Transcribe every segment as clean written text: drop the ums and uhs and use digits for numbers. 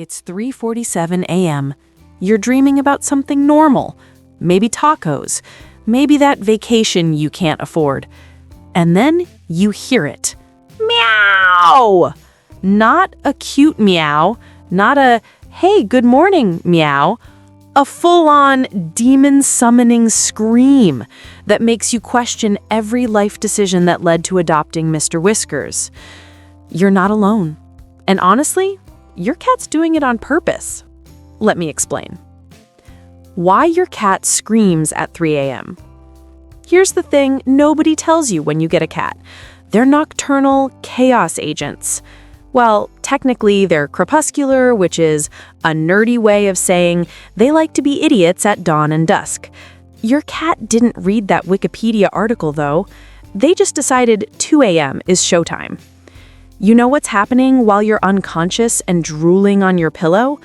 It's 3:47 a.m. You're dreaming about something normal. Maybe tacos. Maybe that vacation you can't afford. And then you hear it. Meow! Not a cute meow. Not a, hey, good morning meow. A full-on demon-summoning scream that makes you question every life decision that led to adopting Mr. Whiskers. You're not alone. And honestly, your cat's doing it on purpose. Let me explain. Why your cat screams at 3 a.m. Here's the thing nobody tells you when you get a cat. They're nocturnal chaos agents. Well, technically, they're crepuscular, which is a nerdy way of saying they like to be idiots at dawn and dusk. Your cat didn't read that Wikipedia article, though. They just decided 2 a.m. is showtime. You know what's happening while you're unconscious and drooling on your pillow?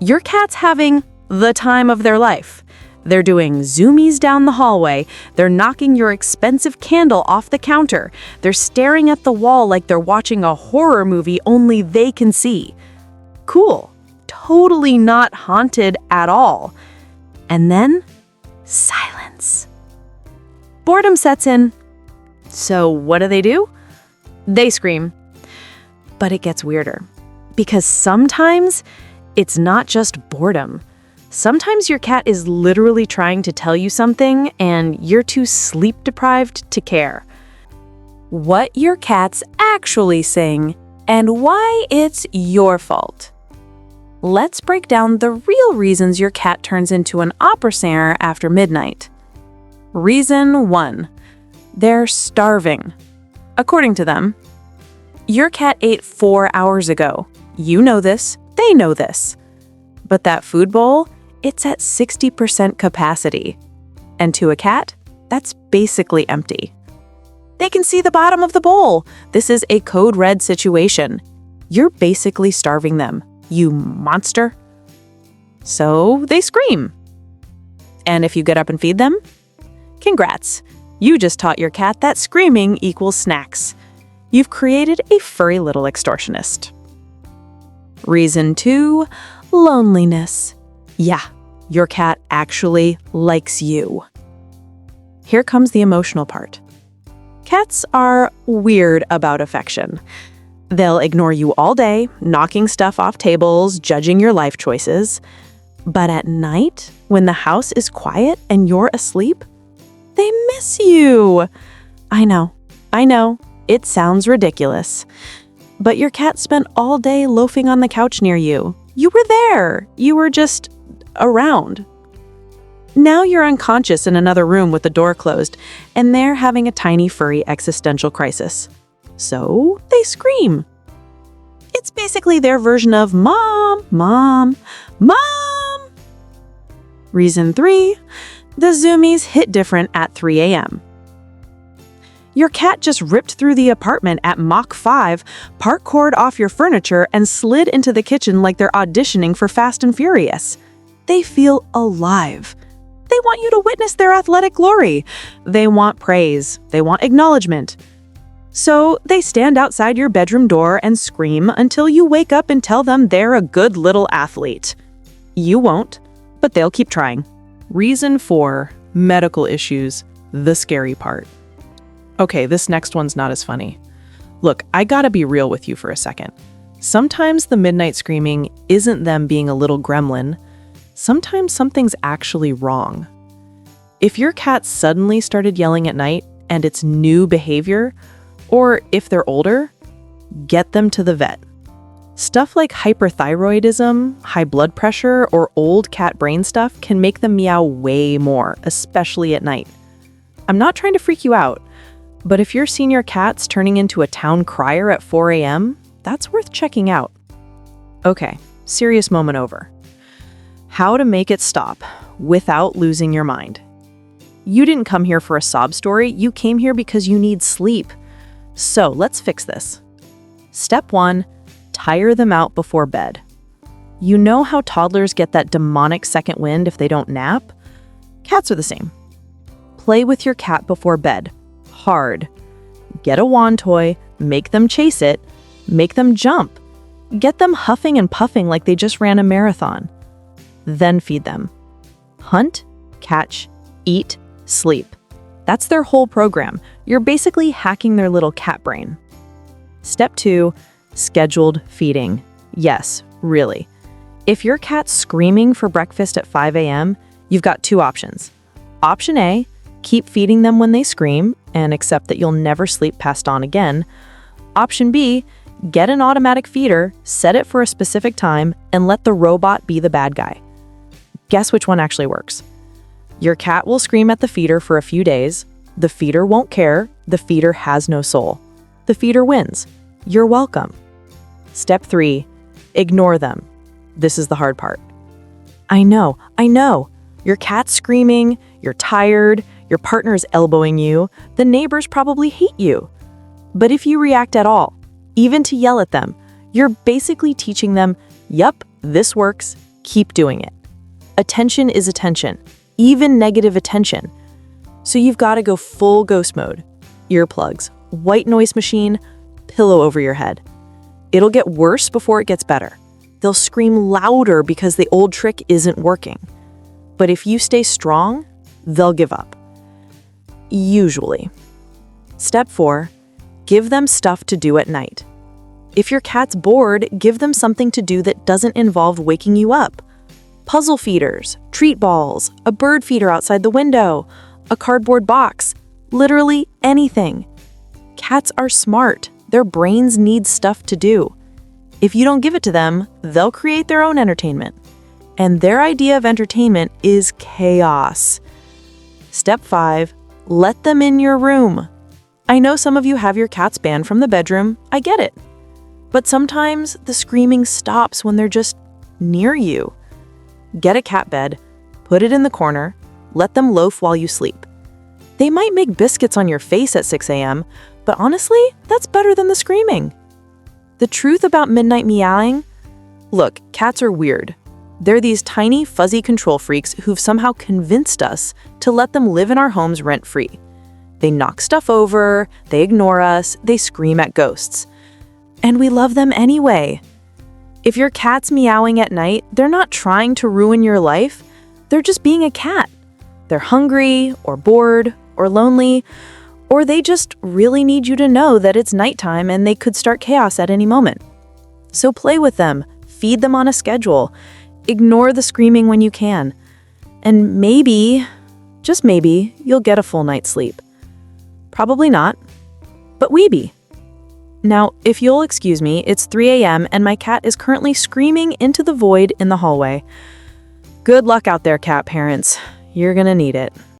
Your cat's having the time of their life. They're doing zoomies down the hallway. They're knocking your expensive candle off the counter. They're staring at the wall like they're watching a horror movie only they can see. Cool. Totally not haunted at all. And then, silence. Boredom sets in. So what do? They scream. But it gets weirder. Because sometimes it's not just boredom. Sometimes your cat is literally trying to tell you something and you're too sleep-deprived to care. What your cat's actually saying and why it's your fault. Let's break down the real reasons your cat turns into an opera singer after midnight. Reason 1. They're starving. According to them, your cat ate 4 hours ago. You know this, they know this. But that food bowl, it's at 60% capacity. And to a cat, that's basically empty. They can see the bottom of the bowl. This is a code red situation. You're basically starving them, you monster. So they scream. And if you get up and feed them, congrats. You just taught your cat that screaming equals snacks. You've created a furry little extortionist. Reason 2, loneliness. Yeah, your cat actually likes you. Here comes the emotional part. Cats are weird about affection. They'll ignore you all day, knocking stuff off tables, judging your life choices. But at night, when the house is quiet and you're asleep, they miss you. I know. It sounds ridiculous. But your cat spent all day loafing on the couch near you. You were there. You were just around. Now you're unconscious in another room with the door closed, and they're having a tiny furry existential crisis. So they scream. It's basically their version of mom, mom, mom. Reason 3, the zoomies hit different at 3 a.m. Your cat just ripped through the apartment at Mach 5, parkoured off your furniture, and slid into the kitchen like they're auditioning for Fast and Furious. They feel alive. They want you to witness their athletic glory. They want praise. They want acknowledgement. So they stand outside your bedroom door and scream until you wake up and tell them they're a good little athlete. You won't, but they'll keep trying. Reason 4, medical issues, the scary part. Okay, this next one's not as funny. Look, I gotta be real with you for a second. Sometimes the midnight screaming isn't them being a little gremlin. Sometimes something's actually wrong. If your cat suddenly started yelling at night and it's new behavior, or if they're older, get them to the vet. Stuff like hyperthyroidism, high blood pressure, or old cat brain stuff can make them meow way more, especially at night. I'm not trying to freak you out, but if your senior cat's turning into a town crier at 4 a.m., that's worth checking out. Okay, serious moment over. How to make it stop without losing your mind. You didn't come here for a sob story, you came here because you need sleep. So let's fix this. Step 1, tire them out before bed. You know how toddlers get that demonic second wind if they don't nap? Cats are the same. Play with your cat before bed. Hard. Get a wand toy, make them chase it, make them jump. Get them huffing and puffing like they just ran a marathon. Then feed them. Hunt, catch, eat, sleep. That's their whole program. You're basically hacking their little cat brain. Step 2, scheduled feeding. Yes, really. If your cat's screaming for breakfast at 5 a.m., you've got 2 options. Option A, keep feeding them when they scream and accept that you'll never sleep past dawn again. Option B, get an automatic feeder, set it for a specific time, and let the robot be the bad guy. Guess which one actually works? Your cat will scream at the feeder for a few days. The feeder won't care. The feeder has no soul. The feeder wins. You're welcome. Step 3, ignore them. This is the hard part. I know. Your cat's screaming, you're tired, your partner's elbowing you, the neighbors probably hate you. But if you react at all, even to yell at them, you're basically teaching them, yup, this works, keep doing it. Attention is attention, even negative attention. So you've got to go full ghost mode. Earplugs, white noise machine, pillow over your head. It'll get worse before it gets better. They'll scream louder because the old trick isn't working. But if you stay strong, they'll give up. Usually. Step 4, give them stuff to do at night. If your cat's bored, give them something to do that doesn't involve waking you up. Puzzle feeders, treat balls, a bird feeder outside the window, a cardboard box, literally anything. Cats are smart. Their brains need stuff to do. If you don't give it to them, they'll create their own entertainment. And their idea of entertainment is chaos. Step 5, let them in your room. I know some of you have your cats banned from the bedroom. I get it. But sometimes the screaming stops when they're just near you. Get a cat bed, put it in the corner, let them loaf while you sleep. They might make biscuits on your face at 6 a.m., but honestly, that's better than the screaming. The truth about midnight meowing? Look, cats are weird. They're these tiny, fuzzy control freaks who've somehow convinced us to let them live in our homes rent-free. They knock stuff over, they ignore us, they scream at ghosts. And we love them anyway. If your cat's meowing at night, they're not trying to ruin your life. They're just being a cat. They're hungry, or bored, or lonely, or they just really need you to know that it's nighttime and they could start chaos at any moment. So play with them, feed them on a schedule, ignore the screaming when you can, and maybe, just maybe, you'll get a full night's sleep. Probably not, but weeby. Now, if you'll excuse me, it's 3 a.m. and my cat is currently screaming into the void in the hallway. Good luck out there, cat parents. You're gonna need it.